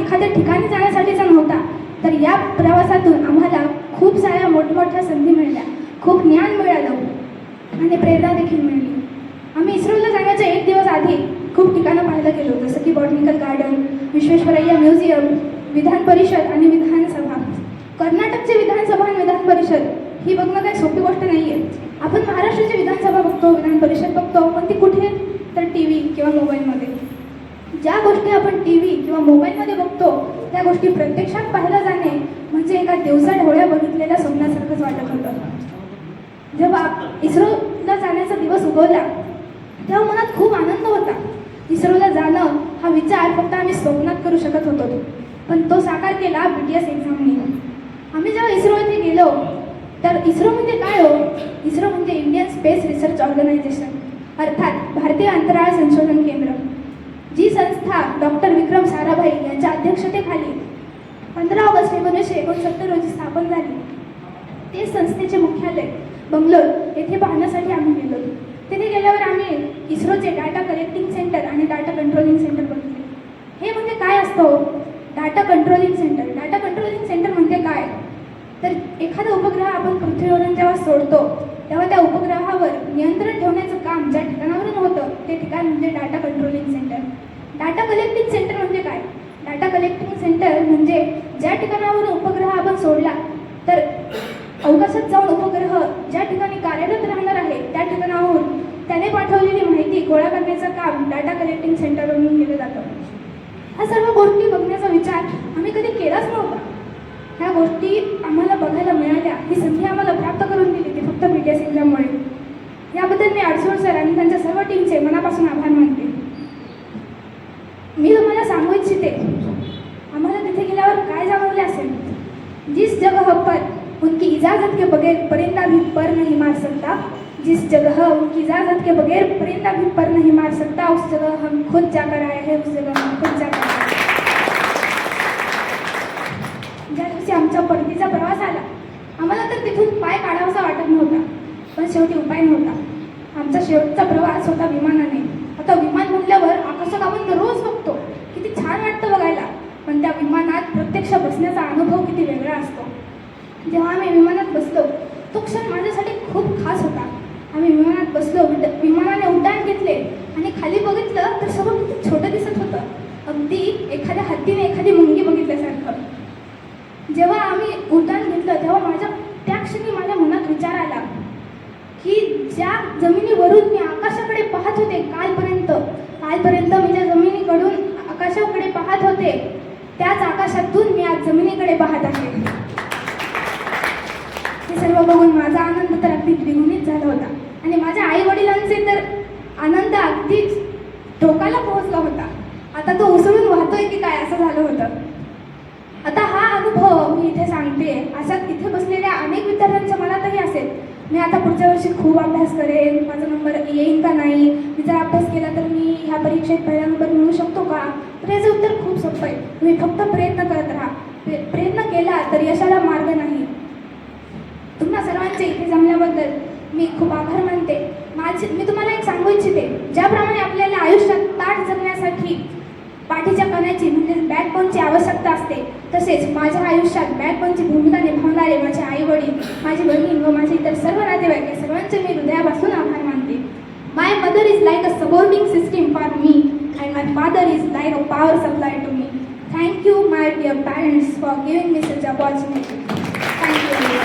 एखाद्या ठिकाणी जाण्यासाठीचा नव्हता, तर या प्रवासातून आम्हाला खूप साऱ्या मोठमोठ्या संधी मिळाल्या, खूप ज्ञान मिळालं आणि प्रेरणा देखील मिळाली. आम्ही इस्रोला जाण्याच्या एक दिवस आधी खूप ठिकाणं पाहायला गेलो, जसं की botanical garden, Visvesvaraya museum, Vidhan Parishad आणि विधानसभा. कर्नाटकचे विधानसभा आणि विधान परिषद ही बघणं काही सोपी गोष्ट नाही आहे. आपण महाराष्ट्राची विधानसभा बघतो, विधान परिषद बघतो, पण ती कुठे? तर टी व्ही किंवा मोबाईलमध्ये. ज्या गोष्टी आपण टी व्ही किंवा मोबाईलमध्ये बघतो त्या गोष्टी प्रत्यक्षात पाहायला जाणे म्हणजे एका दिवसा ढोळ्या बघितलेल्या स्वप्नासारखंच वाटत होतं. जेव्हा इस्रोला जाण्याचा दिवस उगवला तेव्हा मनात खूप आनंद होता. इस्रोला जाणं हा विचार फक्त आम्ही स्वप्नात करू शकत होतो, पण तो साकार केला BTS एक्झामने. आम्ही जेव्हा इस्रो येथे गेलो तर इस्रो म्हणजे काय हो? इस्रो म्हणजे इंडियन स्पेस रिसर्च ऑर्गनायझेशन, अर्थात भारतीय अंतराळ संशोधन केंद्र. जी संस्था डॉक्टर विक्रम साराभाई यांच्या अध्यक्षतेखाली 15 ऑगस्ट 1969 रोजी स्थापन झाली. ते संस्थेचे मुख्यालय बंगलोर येथे पाहण्यासाठी आम्ही गेलो. तिथे गेल्यावर आम्ही इस्रोचे डाटा कलेक्टिंग सेंटर आणि डाटा कंट्रोलिंग सेंटर बघितले. हे म्हणजे काय असतं? Data controlling centre. Data controlling centre म्हणजे काय? तर एखादा उपग्रह आपण पृथ्वीवरून जेव्हा सोडतो तेव्हा त्या उपग्रहावर नियंत्रण ठेवण्याचं काम ज्या ठिकाणावरून होतं ते ठिकाण म्हणजे data controlling centre. Data collecting centre म्हणजे काय? डाटा कलेक्टिंग सेंटर म्हणजे ज्या ठिकाणावरून उपग्रह आपण सोडला तर अवकाशात जाऊन उपग्रह ज्या ठिकाणी कार्यरत राहणार आहे त्या ठिकाणाहून त्याने पाठवलेली माहिती गोळा करण्याचं काम डाटा कलेक्टिंग सेंटरवरून केलं जातं. ह्या सर्व गोष्टी बघण्याचा विचार आम्ही कधी केलाच नव्हता. ह्या गोष्टी आम्हाला बघायला मिळाल्या, ही संधी आम्हाला प्राप्त करून दिली ती फक्त BTS एक्झाममुळे. याबद्दल मी अडसूळ सर आणि त्यांच्या सर्व टीमचे मनापासून आभार मानते. मी तुम्हाला सांगू इच्छिते, आम्हाला तिथे गेल्यावर काय जाणवले असेल? जिस जगह पर उनकी इजाज़त के बगैर परिंदा भी पर नहीं मार सकता, जिस जगह उनकी इजाज़त के बगैर परिंदा भी पर नहीं मार सकता, उस जगह हम खुद जाकर आए हैं, उस जगह हम खुद जाकर आए हैं. ज्या दिवशी आमचा परतीचा प्रवास आला आम्हाला तर तिथून पाय काढावासा वाटत नव्हता, पण शेवटी उपाय नव्हता. आमचा शेवटचा प्रवास होता विमानाने. आता विमान म्हणल्यावर आकाशात आपण रोज बघतो, किती छान वाटतं बघायला, पण त्या विमानात प्रत्यक्ष बसण्याचा अनुभव किती वेगळा असतो. जेव्हा आम्ही विमानात बसलो तो क्षण माझ्यासाठी खूप खास होता. आम्ही विमानात बसलो, विमानाने उड्डाण घेतले आणि खाली बघितलं तर सगळं किती छोटं दिसत होतं, अगदी एखाद्या हत्तीने एखादी मुंगी बघितल्यासारखं. जेव्हा आम्ही उड्डाण घेतलं तेव्हा त्या क्षणी माझ्या मनात विचार आला की ज्या जमिनीवरून मी आकाशाकडे पाहत होते कालपर्यंत मी ज्या जमिनीकडून आकाशाकडे पाहत होते त्याच आकाशातून मी आज जमिनीकडे पाहत आहे. हे सर्व बघून माझा आनंद तर अगदी द्विगुणित झाला होता आणि माझ्या आई वडिलांचे तर आनंद अगदीच टोकाला पोहोचला होता. आता तो उसळून वाहतोय की काय असं झालं होतं. आता हा अनुभव मी इथे सांगते, अशा इथे बसलेल्या अनेक विद्यार्थ्यांच्या मनातही असेल. मी आता पुढच्या वर्षी खूप अभ्यास करेन, माझा नंबर येईल का नाही, मी जर अभ्यास केला तर मी ह्या परीक्षेत पहिला नंबर मिळू शकतो का? तर याचं उत्तर खूप सोपं आहे. तुम्ही फक्त प्रयत्न करत राहा. प्रयत्न केला तर यशाला मार्ग नाही. तुम्हा सर्वांचे इथे जमल्याबद्दल मी खूप आभार मानते. मी तुम्हाला एक सांगू इच्छिते, ज्याप्रमाणे आपल्याला आयुष्यात ताठ जगण्यासाठी पाठीच्या कण्याची म्हणजे बॅकबोनची आवश्यकता असते, तसेच माझ्या आयुष्यात बॅकबोनची भूमिका निभावणारे माझे आई वडील, माझी बहीण व माझे इतर सर्व नातेवाईक या सर्वांचे मी हृदयापासून आभार मानते. My mother is like a supporting system for me and my father is like a power supply to me. Thank you my dear parents for giving me such opportunity. Thank you.